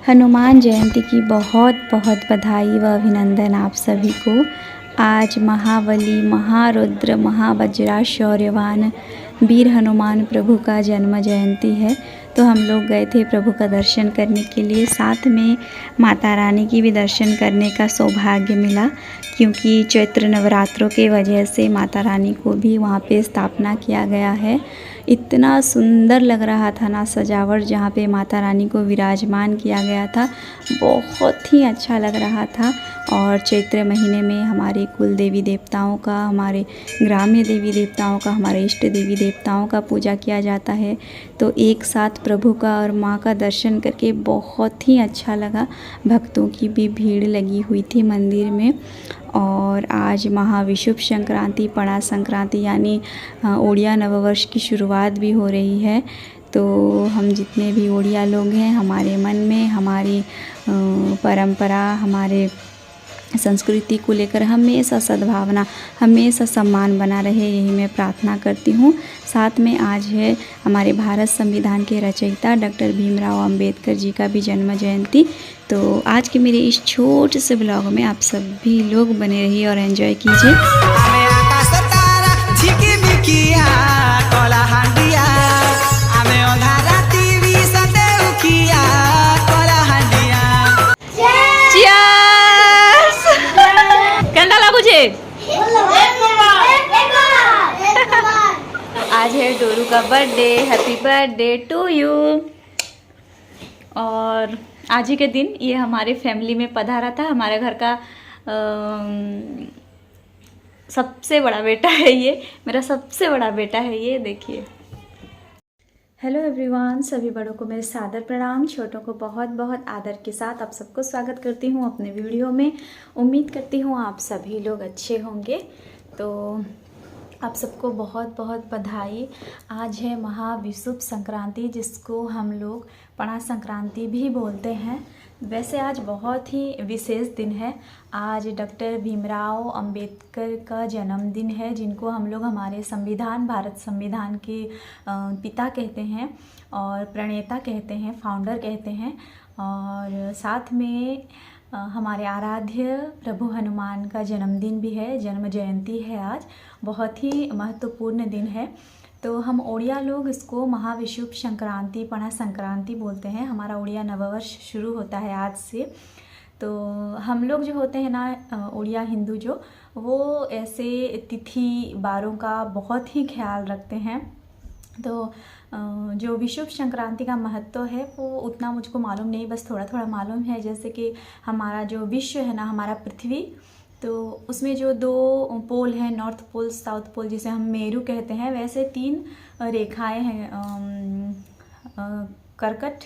हनुमान जयंती की बहुत बहुत बधाई व अभिनंदन आप सभी को। आज महाबली, महारुद्र, महावज्रा शौर्यवान वीर हनुमान प्रभु का जन्म जयंती है। तो हम लोग गए थे प्रभु का दर्शन करने के लिए, साथ में माता रानी की भी दर्शन करने का सौभाग्य मिला, क्योंकि चैत्र नवरात्रों के वजह से माता रानी को भी वहाँ पे स्थापना किया गया है। इतना सुंदर लग रहा था ना सजावट, जहाँ पे माता रानी को विराजमान किया गया था, बहुत ही अच्छा लग रहा था। और चैत्र महीने में हमारे कुल देवी देवताओं का, हमारे ग्राम्य देवी देवताओं का, हमारे इष्ट देवी देवताओं का पूजा किया जाता है। तो एक साथ प्रभु का और माँ का दर्शन करके बहुत ही अच्छा लगा। भक्तों की भी भीड़ लगी हुई थी मंदिर में। और आज महाविषुव संक्रांति, पणा संक्रांति यानी ओड़िया नववर्ष की शुरुआत भी हो रही है। तो हम जितने भी ओड़िया लोग हैं, हमारे मन में हमारी परंपरा, हमारे संस्कृति को लेकर हमेशा सद्भावना, हमेशा सम्मान बना रहे, यही मैं प्रार्थना करती हूँ। साथ में आज है हमारे भारत संविधान के रचयिता डॉक्टर भीमराव अंबेडकर जी का भी जन्म जयंती। तो आज के मेरे इस छोटे से ब्लॉग में आप सभी लोग बने रहिए और एंजॉय कीजिए। आज है डोरू का birthday, happy birthday to you. और आज ही के दिन ये हमारे फैमिली में पधारा था। हमारे घर का सबसे बड़ा बेटा है ये, मेरा सबसे बड़ा बेटा है ये, देखिए। हेलो एवरीवन, सभी बड़ों को मेरे सादर प्रणाम, छोटों को बहुत बहुत आदर के साथ आप सबको स्वागत करती हूँ अपने वीडियो में। उम्मीद करती हूँ आप सभी लोग अच्छे होंगे। तो आप सबको बहुत बहुत बधाई। आज है महाविषुव संक्रांति, जिसको हम लोग पणा संक्रांति भी बोलते हैं। वैसे आज बहुत ही विशेष दिन है। आज डॉक्टर भीमराव अंबेडकर का जन्मदिन है, जिनको हम लोग हमारे संविधान, भारत संविधान के पिता कहते हैं और प्रणेता कहते हैं, फाउंडर कहते हैं। और साथ में हमारे आराध्य प्रभु हनुमान का जन्मदिन भी है, जन्म जयंती है आज। बहुत ही महत्वपूर्ण दिन है। तो हम ओड़िया लोग इसको महाविषुव संक्रांति, पणा संक्रांति बोलते हैं। हमारा ओड़िया नववर्ष शुरू होता है आज से। तो हम लोग जो होते हैं ना ओड़िया हिंदू जो, वो ऐसे तिथि बारों का बहुत ही ख्याल रखते हैं। तो जो विषुव संक्रांति का महत्व है वो उतना मुझको मालूम नहीं, बस थोड़ा थोड़ा मालूम है। जैसे कि हमारा जो विश्व है ना, हमारा पृथ्वी, तो उसमें जो दो पोल हैं, नॉर्थ पोल, साउथ पोल, जिसे हम मेरू कहते हैं, वैसे तीन रेखाएं हैं, कर्कट,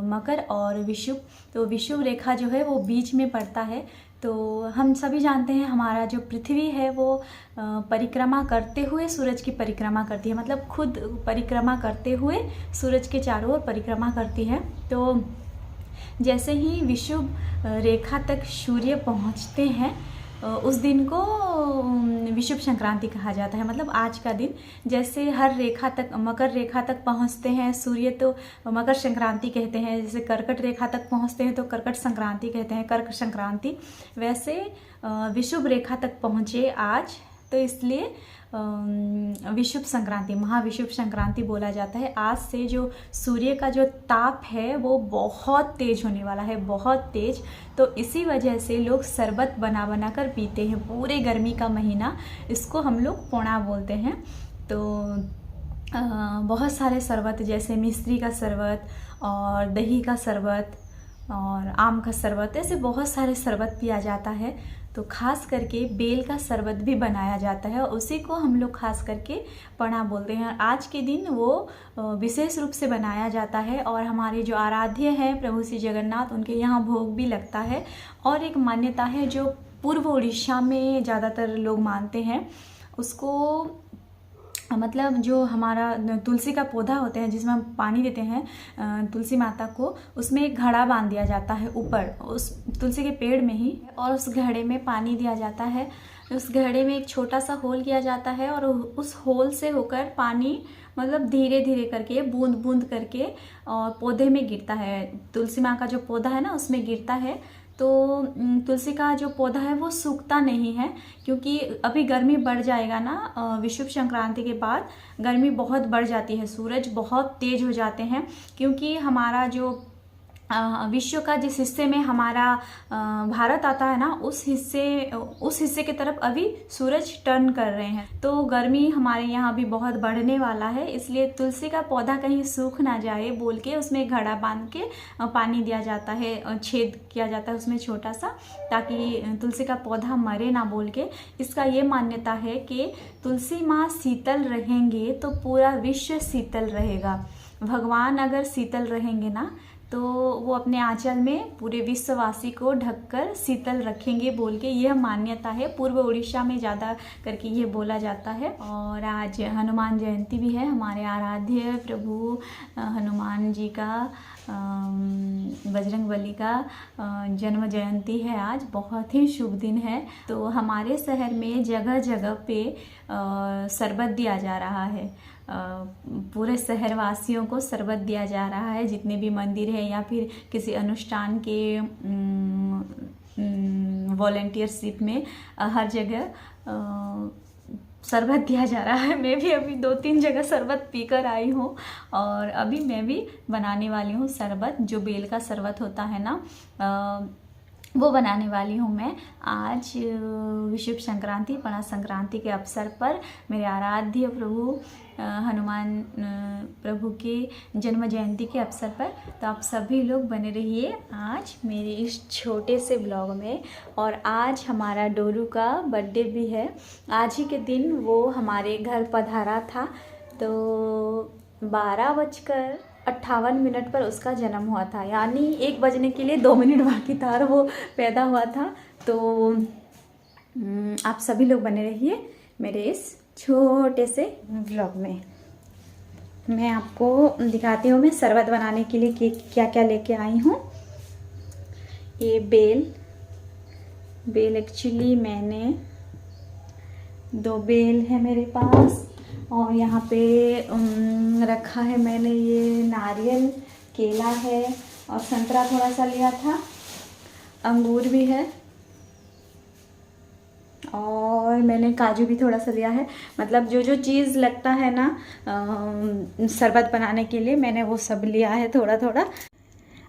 मकर और विषुव। तो विषुव रेखा जो है वो बीच में पड़ता है। तो हम सभी जानते हैं हमारा जो पृथ्वी है वो परिक्रमा करते हुए सूरज की परिक्रमा करती है, मतलब खुद परिक्रमा करते हुए सूरज के चारों ओर परिक्रमा करती है। तो जैसे ही विषुव रेखा तक सूर्य पहुंचते हैं, उस दिन को विषुव संक्रांति कहा जाता है। मतलब आज का दिन, जैसे हर रेखा तक, मकर रेखा तक पहुंचते हैं सूर्य तो मकर संक्रांति कहते हैं। जैसे कर्कट रेखा तक पहुंचते हैं तो कर्कट संक्रांति कहते हैं, कर्क संक्रांति। वैसे विषुव रेखा तक पहुंचे आज, तो इसलिए विषुव संक्रांति, महाविषुव संक्रांति बोला जाता है। आज से जो सूर्य का जो ताप है वो बहुत तेज होने वाला है, बहुत तेज। तो इसी वजह से लोग शरबत बना बना कर पीते हैं पूरे गर्मी का महीना। इसको हम लोग पोणा बोलते हैं। तो बहुत सारे शरबत, जैसे मिश्री का शरबत और दही का शरबत और आम का शरबत, ऐसे बहुत सारे शरबत पिया जाता है। तो खास करके बेल का शरबत भी बनाया जाता है, उसी को हम लोग खास करके पणा बोलते हैं। आज के दिन वो विशेष रूप से बनाया जाता है। और हमारे जो आराध्य हैं प्रभु श्री जगन्नाथ, उनके यहाँ भोग भी लगता है। और एक मान्यता है जो पूर्व उड़ीसा में ज़्यादातर लोग मानते हैं, उसको मतलब जो हमारा तुलसी का पौधा होता है जिसमें हम पानी देते हैं तुलसी माता को, उसमें एक घड़ा बांध दिया जाता है ऊपर उस तुलसी के पेड़ में ही, और उस घड़े में पानी दिया जाता है। उस घड़े में एक छोटा सा होल किया जाता है और उस होल से होकर पानी मतलब धीरे धीरे करके बूंद बूंद करके और पौधे में गिरता है। तुलसी माँ का जो पौधा है ना उसमें गिरता है। तो तुलसी का जो पौधा है वो सूखता नहीं है, क्योंकि अभी गर्मी बढ़ जाएगा ना, विषुव संक्रांति के बाद गर्मी बहुत बढ़ जाती है, सूरज बहुत तेज हो जाते हैं, क्योंकि हमारा जो विश्व का जिस हिस्से में हमारा भारत आता है ना उस हिस्से की तरफ अभी सूरज टर्न कर रहे हैं, तो गर्मी हमारे यहाँ भी बहुत बढ़ने वाला है। इसलिए तुलसी का पौधा कहीं सूख ना जाए बोल के उसमें घड़ा बांध के पानी दिया जाता है, छेद किया जाता है उसमें छोटा सा, ताकि तुलसी का पौधा मरे ना बोल के। इसका ये मान्यता है कि तुलसी माँ शीतल रहेंगे तो पूरा विश्व शीतल रहेगा। भगवान अगर शीतल रहेंगे ना तो वो अपने आंचल में पूरे विश्ववासी को ढककर शीतल रखेंगे बोल के यह मान्यता है। पूर्व उड़ीसा में ज़्यादा करके ये बोला जाता है। और आज हनुमान जयंती भी है, हमारे आराध्य प्रभु हनुमान जी का, बजरंगबली का जन्म जयंती है आज, बहुत ही शुभ दिन है। तो हमारे शहर में जगह जगह पे शरबत दिया जा रहा है, पूरे शहरवासियों को शरबत दिया जा रहा है। जितने भी मंदिर है या फिर किसी अनुष्ठान के वॉलंटियरशिप में हर जगह शरबत दिया जा रहा है। मैं भी अभी 2-3 जगह शरबत पीकर आई हूँ और अभी मैं भी बनाने वाली हूँ शरबत, जो बेल का शरबत होता है ना वो बनाने वाली हूँ मैं। आज विषुव संक्रांति, पणा संक्रांति के अवसर पर मेरे आराध्य प्रभु हनुमान प्रभु के जन्म जयंती के अवसर पर, तो आप सभी लोग बने रहिए आज मेरे इस छोटे से ब्लॉग में। और आज हमारा डोरू का बर्थडे भी है, आज ही के दिन वो हमारे घर पधारा था। तो 12:58 पर उसका जन्म हुआ था, यानी 1 बजने के लिए 2 मिनट बाकी था और वो पैदा हुआ था। तो आप सभी लोग बने रहिए मेरे इस छोटे से व्लॉग में। मैं आपको दिखाती हूँ मैं शरबत बनाने के लिए क्या क्या लेके आई हूँ। ये बेल एक्चुअली मैंने 2 बेल है मेरे पास, और यहाँ पे रखा है मैंने ये नारियल, केला है और संतरा थोड़ा सा लिया था, अंगूर भी है और मैंने काजू भी थोड़ा सा लिया है। मतलब जो जो चीज़ लगता है ना शरबत बनाने के लिए मैंने वो सब लिया है थोड़ा थोड़ा।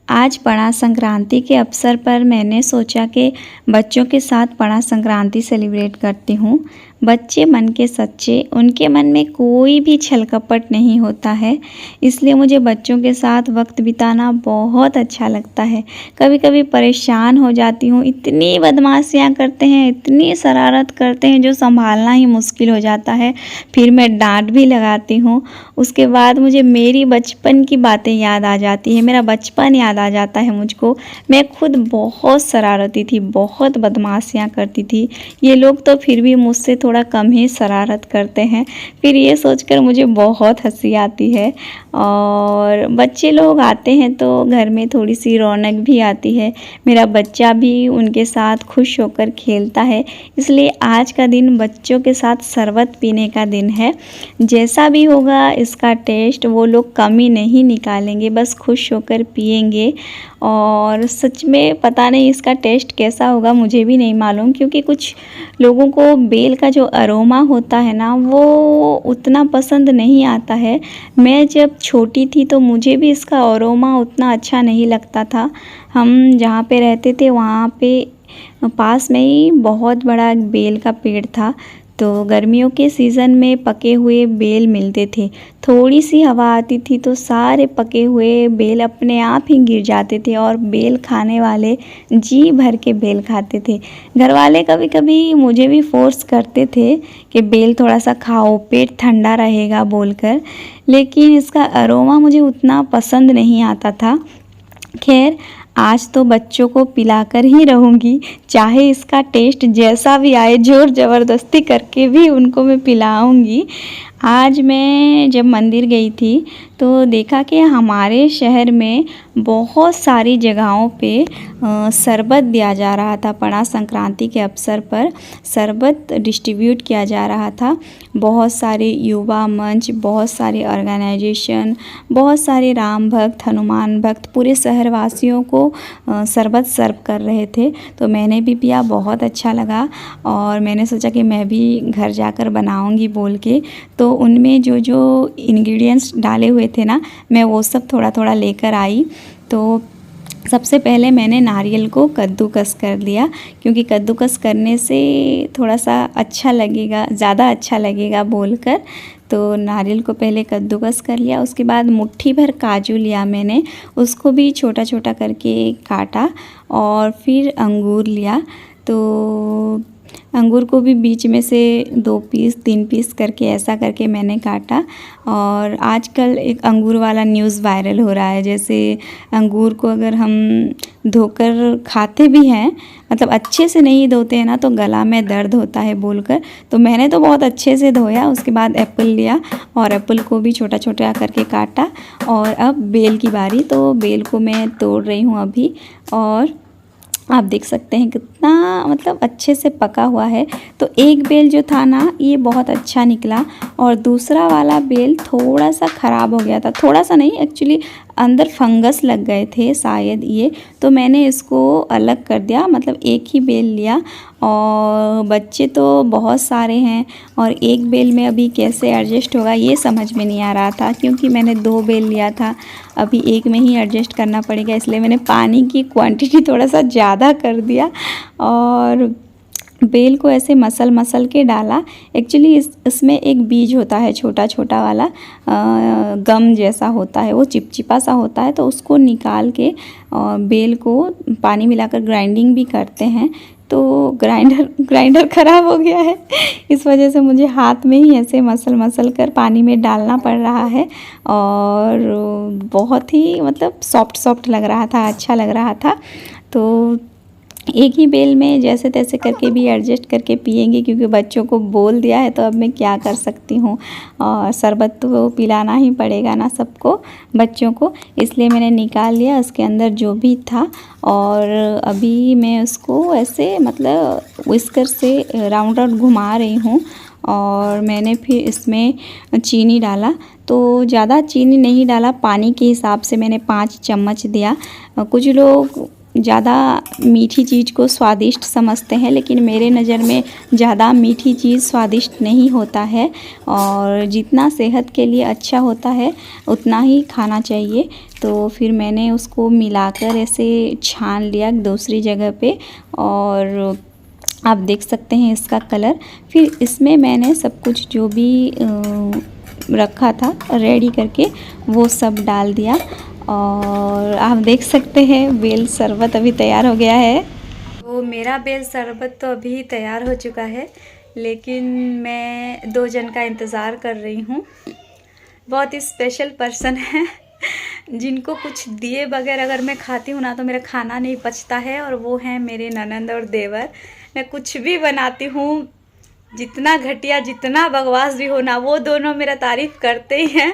आज पणा संक्रांति के अवसर पर मैंने सोचा कि बच्चों के साथ पणा संक्रांति सेलिब्रेट करती हूँ। बच्चे मन के सच्चे, उनके मन में कोई भी छल कपट नहीं होता है, इसलिए मुझे बच्चों के साथ वक्त बिताना बहुत अच्छा लगता है। कभी कभी परेशान हो जाती हूँ, इतनी बदमाशियाँ करते हैं, इतनी शरारत करते हैं जो संभालना ही मुश्किल हो जाता है। फिर मैं डांट भी लगाती हूँ। उसके बाद मुझे मेरी बचपन की बातें याद आ जाती है, मेरा बचपन याद आ जाता है मुझको। मैं खुद बहुत शरारती थी, बहुत बदमाशियाँ करती थी। ये लोग तो फिर भी मुझसे थोड़ा कम ही शरारत करते हैं। फिर ये सोचकर मुझे बहुत हंसी आती है। और बच्चे लोग आते हैं तो घर में थोड़ी सी रौनक भी आती है। मेरा बच्चा भी उनके साथ खुश होकर खेलता है, इसलिए आज का दिन बच्चों के साथ शरबत पीने का दिन है। जैसा भी होगा इसका टेस्ट वो लोग कमी नहीं निकालेंगे, बस खुश होकर पिएंगे। और सच में पता नहीं इसका टेस्ट कैसा होगा, मुझे भी नहीं मालूम, क्योंकि कुछ लोगों को बेल का जो अरोमा होता है ना वो उतना पसंद नहीं आता है। मैं जब छोटी थी तो मुझे भी इसका अरोमा उतना अच्छा नहीं लगता था। हम जहाँ पे रहते थे वहाँ पे पास में ही बहुत बड़ा बेल का पेड़ था, तो गर्मियों के सीज़न में पके हुए बेल मिलते थे। थोड़ी सी हवा आती थी तो सारे पके हुए बेल अपने आप ही गिर जाते थे, और बेल खाने वाले जी भर के बेल खाते थे। घर वाले कभी कभी मुझे भी फोर्स करते थे कि बेल थोड़ा सा खाओ, पेट ठंडा रहेगा बोलकर, लेकिन इसका अरोमा मुझे उतना पसंद नहीं आता था। खैर आज तो बच्चों को पिलाकर ही रहूँगी, चाहे इसका टेस्ट जैसा भी आए, ज़ोर ज़बरदस्ती करके भी उनको मैं पिलाऊँगी। आज मैं जब मंदिर गई थी तो देखा कि हमारे शहर में बहुत सारी जगहों पे शरबत दिया जा रहा था। पणा संक्रांति के अवसर पर शरबत डिस्ट्रीब्यूट किया जा रहा था। बहुत सारे युवा मंच, बहुत सारे ऑर्गेनाइजेशन, बहुत सारे राम भक्त, हनुमान भक्त पूरे शहरवासियों को शरबत सर्व कर रहे थे। तो मैंने भी पिया, बहुत अच्छा लगा और मैंने सोचा कि मैं भी घर जाकर बनाऊंगी बोल के। तो उनमें जो जो इंग्रेडिएंट्स डाले हुए थे ना, मैं वो सब थोड़ा थोड़ा लेकर आई। तो सबसे पहले मैंने नारियल को कद्दूकस कर लिया, क्योंकि कद्दूकस करने से थोड़ा सा अच्छा लगेगा, ज़्यादा अच्छा लगेगा बोलकर। तो नारियल को पहले कद्दूकस कर लिया। उसके बाद मुट्ठी भर काजू लिया मैंने, उसको भी छोटा छोटा करके काटा। और फिर अंगूर लिया, तो अंगूर को भी बीच में से 2 पीस 3 पीस करके ऐसा करके मैंने काटा। और आजकल एक अंगूर वाला न्यूज़ वायरल हो रहा है, जैसे अंगूर को अगर हम धोकर खाते भी हैं, मतलब अच्छे से नहीं धोते हैं ना, तो गला में दर्द होता है बोलकर। तो मैंने तो बहुत अच्छे से धोया। उसके बाद एप्पल लिया और एप्पल को भी छोटा छोटा करके काटा। और अब बेल की बारी, तो बेल को मैं तोड़ रही हूँ अभी। और आप देख सकते हैं कितना मतलब अच्छे से पका हुआ है। तो एक बेल जो था ना, ये बहुत अच्छा निकला और दूसरा वाला बेल थोड़ा सा ख़राब हो गया था। थोड़ा सा नहीं, एक्चुअली अंदर फंगस लग गए थे शायद ये, तो मैंने इसको अलग कर दिया, मतलब एक ही बेल लिया। और बच्चे तो बहुत सारे हैं और एक बेल में अभी कैसे एडजस्ट होगा ये समझ में नहीं आ रहा था, क्योंकि मैंने 2 बेल लिया था। अभी एक में ही एडजस्ट करना पड़ेगा, इसलिए मैंने पानी की क्वांटिटी थोड़ा सा ज़्यादा कर दिया और बेल को ऐसे मसल मसल के डाला। एक्चुअली इसमें एक बीज होता है छोटा छोटा वाला, गम जैसा होता है, वो चिपचिपा सा होता है। तो उसको निकाल के बेल को पानी मिलाकर ग्राइंडिंग भी करते हैं। तो ग्राइंडर ख़राब हो गया है, इस वजह से मुझे हाथ में ही ऐसे मसल कर पानी में डालना पड़ रहा है। और बहुत ही मतलब सॉफ्ट लग रहा था, अच्छा लग रहा था। तो एक ही बेल में जैसे तैसे करके भी एडजस्ट करके पिएंगे, क्योंकि बच्चों को बोल दिया है तो अब मैं क्या कर सकती हूँ। और शरबत तो पिलाना ही पड़ेगा ना सबको, बच्चों को, इसलिए मैंने निकाल लिया उसके अंदर जो भी था। और अभी मैं उसको ऐसे मतलब व्हिस्कर से राउंड घुमा रही हूँ। और मैंने फिर इसमें चीनी डाला, तो ज़्यादा चीनी नहीं डाला, पानी के हिसाब से मैंने 5 चम्मच दिया। कुछ लोग ज़्यादा मीठी चीज़ को स्वादिष्ट समझते हैं, लेकिन मेरे नज़र में ज़्यादा मीठी चीज़ स्वादिष्ट नहीं होता है। और जितना सेहत के लिए अच्छा होता है उतना ही खाना चाहिए। तो फिर मैंने उसको मिलाकर ऐसे छान लिया दूसरी जगह पे, और आप देख सकते हैं इसका कलर। फिर इसमें मैंने सब कुछ जो भी रखा था रेडी करके वो सब डाल दिया। और आप देख सकते हैं बेल शरबत अभी तैयार हो गया है। तो मेरा बेल शरबत तो अभी तैयार हो चुका है, लेकिन मैं 2 जन का इंतज़ार कर रही हूँ। बहुत ही स्पेशल पर्सन है जिनको कुछ दिए बगैर अगर मैं खाती हूँ ना तो मेरा खाना नहीं पचता है, और वो हैं मेरे ननंद और देवर। मैं कुछ भी बनाती हूँ, जितना घटिया जितना बकवास भी हो ना, वो दोनों मेरा तारीफ़ करते ही हैं।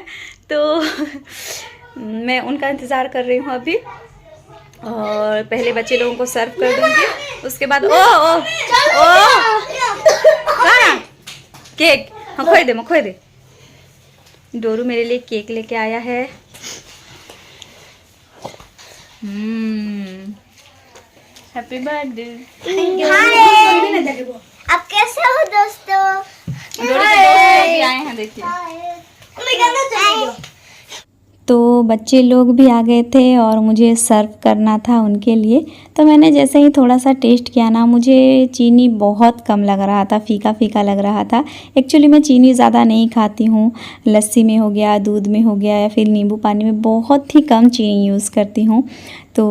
तो मैं उनका इंतज़ार कर रही हूँ अभी। और पहले बच्चे लोगों को सर्व कर दूँगी, उसके बाद ओ केक, हाँ खोए दे। डोरू मेरे लिए केक लेके आया है। Happy birthday. आप कैसे हो दोस्तों? डोरू के दोस्त भी आए हैं, देखिए। तो बच्चे लोग भी आ गए थे और मुझे सर्व करना था उनके लिए। तो मैंने जैसे ही थोड़ा सा टेस्ट किया ना, मुझे चीनी बहुत कम लग रहा था, फीका फीका लग रहा था। एक्चुअली मैं चीनी ज़्यादा नहीं खाती हूँ, लस्सी में हो गया, दूध में हो गया, या फिर नींबू पानी में बहुत ही कम चीनी यूज़ करती हूँ। तो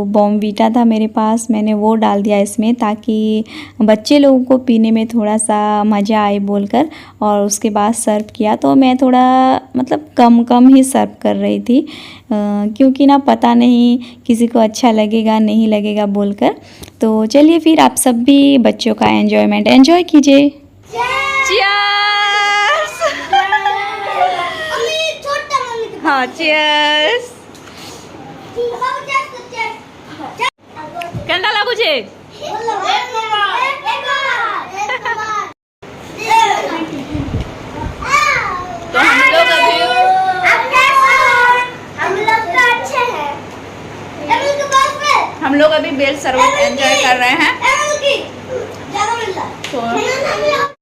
बॉर्नवीटा था मेरे पास, मैंने वो डाल दिया इसमें ताकि बच्चे लोगों को पीने में थोड़ा सा मज़ा आए बोलकर। और उसके बाद सर्व किया, तो मैं थोड़ा मतलब कम ही सर्व कर रही थी, क्योंकि ना पता नहीं किसी को अच्छा लगेगा नहीं लगेगा बोलकर। तो चलिए फिर आप सब भी बच्चों का एंजॉय कीजिए। Cheers! ચીયર્સ કેન્ડા લાગુ છે तो हम लोग अभी हम लोग अभी बेल शरबत एंजॉय कर रहे हैं तो